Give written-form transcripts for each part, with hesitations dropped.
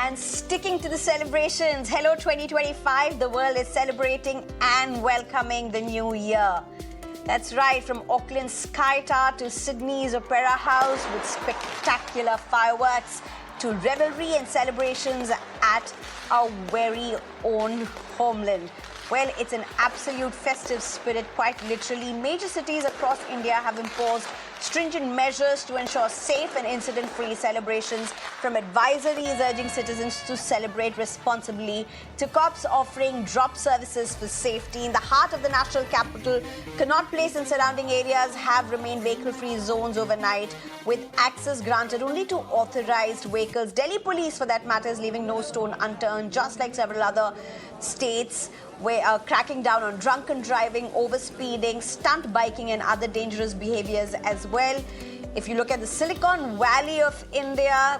and sticking to the celebrations. Hello 2025, the world is celebrating and welcoming the new year. That's right, from Auckland's Sky Tower to Sydney's Opera House with spectacular fireworks to revelry and celebrations at our very own homeland. Well, it's an absolute festive spirit, quite literally. Major cities across India have imposed stringent measures to ensure safe and incident-free celebrations, from advisories urging citizens to celebrate responsibly to cops offering drop services for safety. In the heart of the national capital, Connaught Place and surrounding areas have remained vehicle-free zones overnight, with access granted only to authorized vehicles. Delhi police, for that matter, is leaving no stone unturned, just like several other states, where cracking down on drunken driving, overspeeding, stunt biking and other dangerous behaviors as well. If you look at the Silicon Valley of India,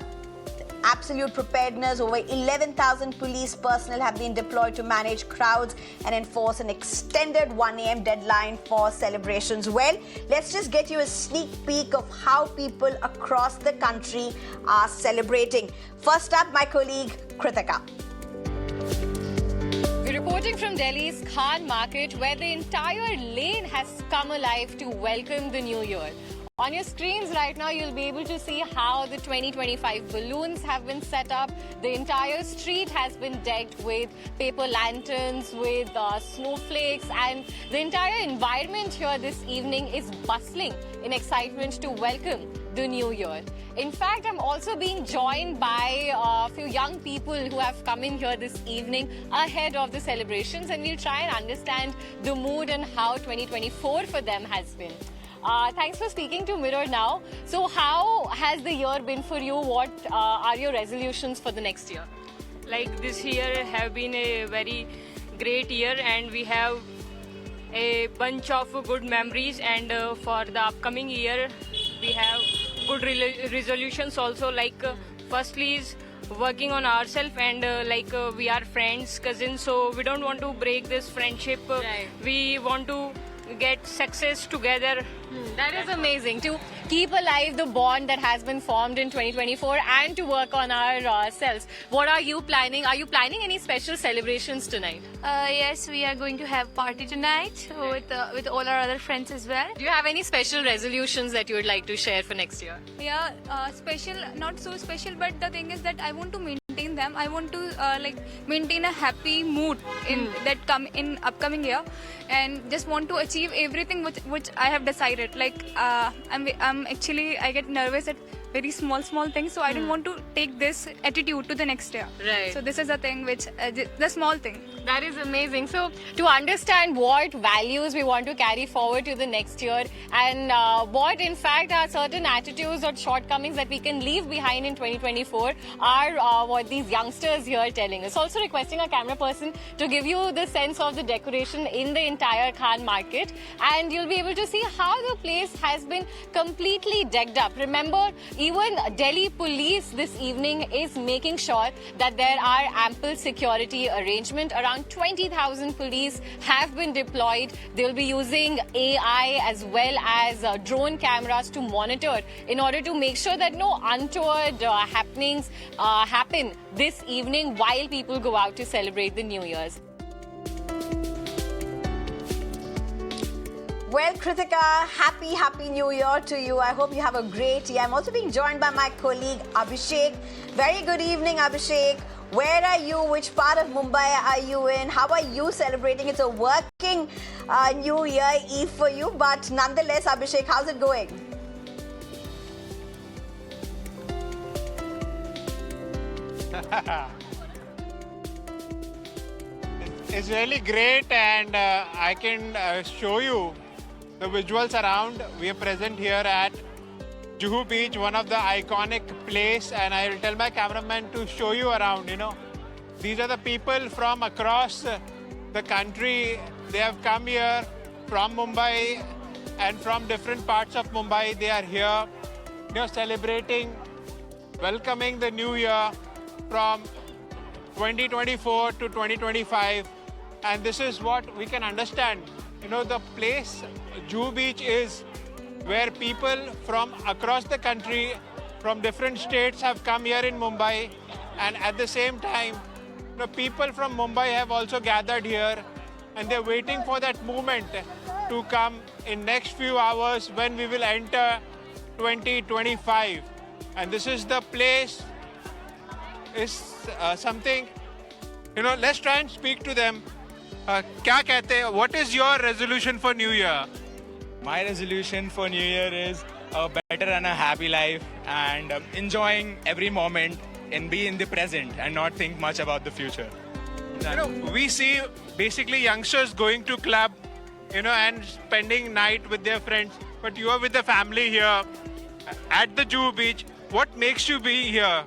absolute preparedness. Over 11,000 police personnel have been deployed to manage crowds and enforce an extended 1 a.m. deadline for celebrations. Well, let's just get you a sneak peek of how people across the country are celebrating. First up, my colleague Kritika. We're reporting from Delhi's Khan Market, where the entire lane has come alive to welcome the new year. On your screens right now, you'll be able to see how the 2025 balloons have been set up. The entire street has been decked with paper lanterns, with snowflakes, and the entire environment here this evening is bustling in excitement to welcome the new year. In fact, I'm also being joined by a few young people who have come in here this evening ahead of the celebrations, and we'll try and understand the mood and how 2024 for them has been. Thanks for speaking to Mirror Now. So how has the year been for you? What are your resolutions for the next year? Like, this year have been a very great year, and we have a bunch of good memories, and for the upcoming year we have good resolutions also, like firstly is working on ourselves, and we are friends, cousins, so we don't want to break this friendship. Right. We want to get success together. That is amazing, to keep alive the bond that has been formed in 2024 and to work on ourselves. What are you planning? Are you planning any special celebrations tonight? Yes, we are going to have party tonight with all our other friends as well. Do you have any special resolutions that you would like to share for next year? Yeah, special, not so special, but the thing is that I want to maintain them. I want to maintain a happy mood in upcoming year, and just want to achieve everything which I have decided. Like I get nervous at very small things, so I don't want to take this attitude to the next year. Right. So this is the thing which the small thing. That is amazing. So to understand what values we want to carry forward to the next year, and what in fact are certain attitudes or shortcomings that we can leave behind in 2024, are what these youngsters here are telling us. Also requesting our camera person to give you the sense of the decoration in the entire Khan Market, and you'll be able to see how the place has been completely decked up. Remember, even Delhi police this evening is making sure that there are ample security arrangement. Around 20,000 police have been deployed. They'll be using AI as well as drone cameras to monitor in order to make sure that no untoward happenings happen this evening while people go out to celebrate the New Year's. Well, Kritika, happy New Year to you. I hope you have a great year. I'm also being joined by my colleague Abhishek. Very good evening, Abhishek. Where are you? Which part of Mumbai are you in? How are you celebrating? It's a working New Year Eve for you, but nonetheless, Abhishek, how's it going? It's really great, and I can show you the visuals around. We are present here at Juhu Beach, one of the iconic place, and I will tell my cameraman to show you around. These are the people from across the country. They have come here from Mumbai and from different parts of Mumbai. They are here, celebrating, welcoming the new year from 2024 to 2025. And this is what we can understand. The place, Juhu Beach, is where people from across the country, from different states, have come here in Mumbai And at the same time, people from Mumbai have also gathered here, and they're waiting for that moment to come in next few hours when we will enter 2025. And this is the place, is something, let's try and speak to them. क्या कहते हैं? What is your resolution for New Year? My resolution for New Year is a better and a happy life, and enjoying every moment and be in the present and not think much about the future. We see basically youngsters going to club, and spending night with their friends. But you are with the family here at the Juhu Beach. What makes you be here?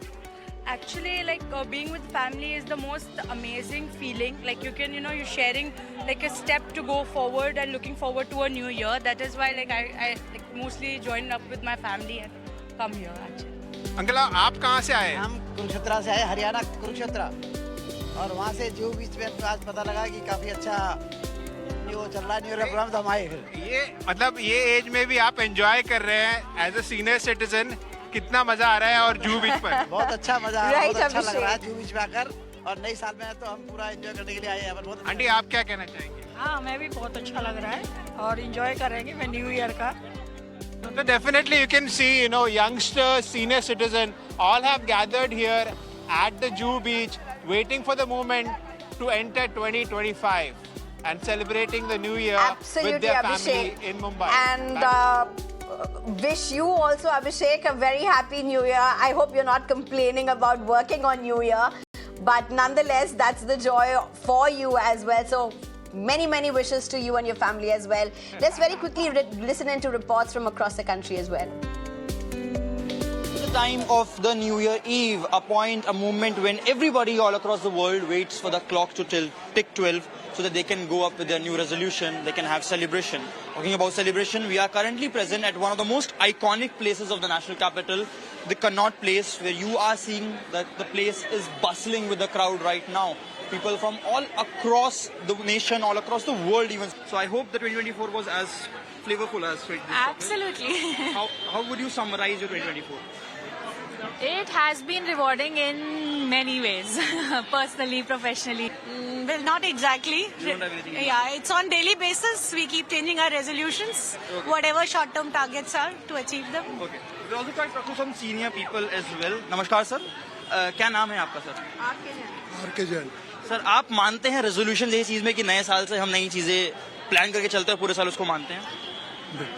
Actually, being with family is the most amazing feeling. Like you can, you're sharing like a step to go forward and looking forward to a new year. That is why I mostly join up with my family and come here actually. Uncle आप कहाँ से आए? हम कुरुक्षेत्र से आए, हरियाणा कुरुक्षेत्र, और वहाँ से जुहू बीच में आज पता लगा कि काफी अच्छा न्यू चल रहा है, न्यू प्रोग्राम, तो हम आए फिर। ये मतलब ये एज में भी आप एंजॉय कर रहे हैं एज अ सीनियर सिटीजन, कितना मजा आ रहा है और जुहू बीच पर? बहुत अच्छा मजा आ रहा है, Right, बहुत अच्छा लग रहा है अभिषेक। जुहू बीच में आकर, और नई साल में तो हम पूरा एंजॉय करने के लिए आए हैं। बहुत आंटी आप क्या कहना चाहेंगे? हाँ, मैं भी बहुत अच्छा लग रहा है और एंजॉय करेंगे मैं न्यू ईयर का। So definitely you can see, youngsters, senior citizen, all have gathered here at the Juhu Beach, waiting for the moment to enter 2025 and celebrating the new year Absolutely, with their Abhishek. family in Mumbai. And wish you also, Abhishek, a very happy New Year. I hope you're not complaining about working on New Year, but nonetheless, that's the joy for you as well. So many wishes to you and your family as well. Let's very quickly listen into reports from across the country as well. The time of the New Year Eve, a moment when everybody all across the world waits for the clock to tick 12 so that they can go up with their new resolution, they can have celebration. Talking about celebration, we are currently present at one of the most iconic places of the national capital, the Connaught Place, where you are seeing that the place is bustling with the crowd right now. People from all across the nation, all across the world even. So I hope the 2024 was as flavorful as 2024. Absolutely. How would you summarize your 2024? It has been rewarding in many ways, personally, professionally. Well, not exactly. You don't have anything in Yeah, it's on daily basis. We keep changing our resolutions, whatever short-term targets are to achieve them. Okay. We also try to talk to some senior people as well. Namaskar, sir. क्या नाम है आपका sir? R K Jain. Sir आप मानते हैं resolution यही चीज में कि नए साल से हम नई चीजें प्लान करके चलते हैं, पूरे साल उसको मानते हैं?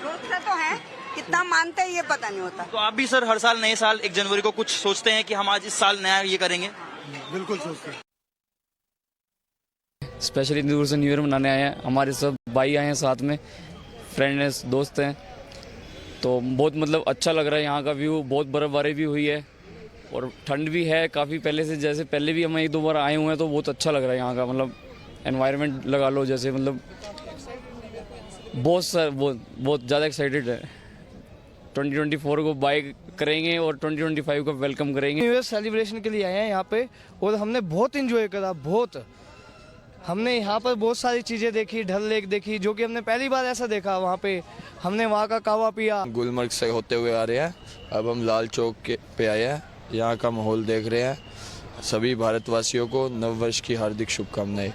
सोचते तो हैं, कितना मानते हैं ये पता नहीं होता। तो आप भी सर हर साल नए साल 1 जनवरी को कुछ सोचते हैं कि हम आज इस साल नया ये करेंगे? बिल्कुल सोचते हैं। स्पेशली दूर से न्यू ईयर मनाने आए हैं, हमारे सब भाई आए हैं साथ में, फ्रेंड हैं, दोस्त हैं, तो बहुत मतलब अच्छा लग रहा है। यहाँ का व्यू, बहुत बर्फबारी भी हुई है और ठंड भी है काफ़ी पहले से, जैसे पहले भी हम 1-2 बार आए हुए हैं, तो बहुत अच्छा लग रहा है यहाँ का, मतलब एनवायरनमेंट लगा लो, जैसे मतलब बहुत ज़्यादा एक्साइटेड है। 2024 को बाय करेंगे और 2025 को वेलकम करेंगे। न्यू ईयर सेलिब्रेशन के लिए आए हैं यहाँ पे और हमने बहुत इंजॉय करा, बहुत। हमने यहाँ पर बहुत सारी चीज़ें देखी, डल लेक देखी, जो कि हमने पहली बार ऐसा देखा वहाँ पे। हमने वहाँ का कावा पिया। गुलमर्ग से होते हुए आ रहे हैं, अब हम लाल चौक पे आए हैं, यहाँ का माहौल देख रहे हैं। सभी भारतवासियों को नव वर्ष की हार्दिक शुभकामनाएं।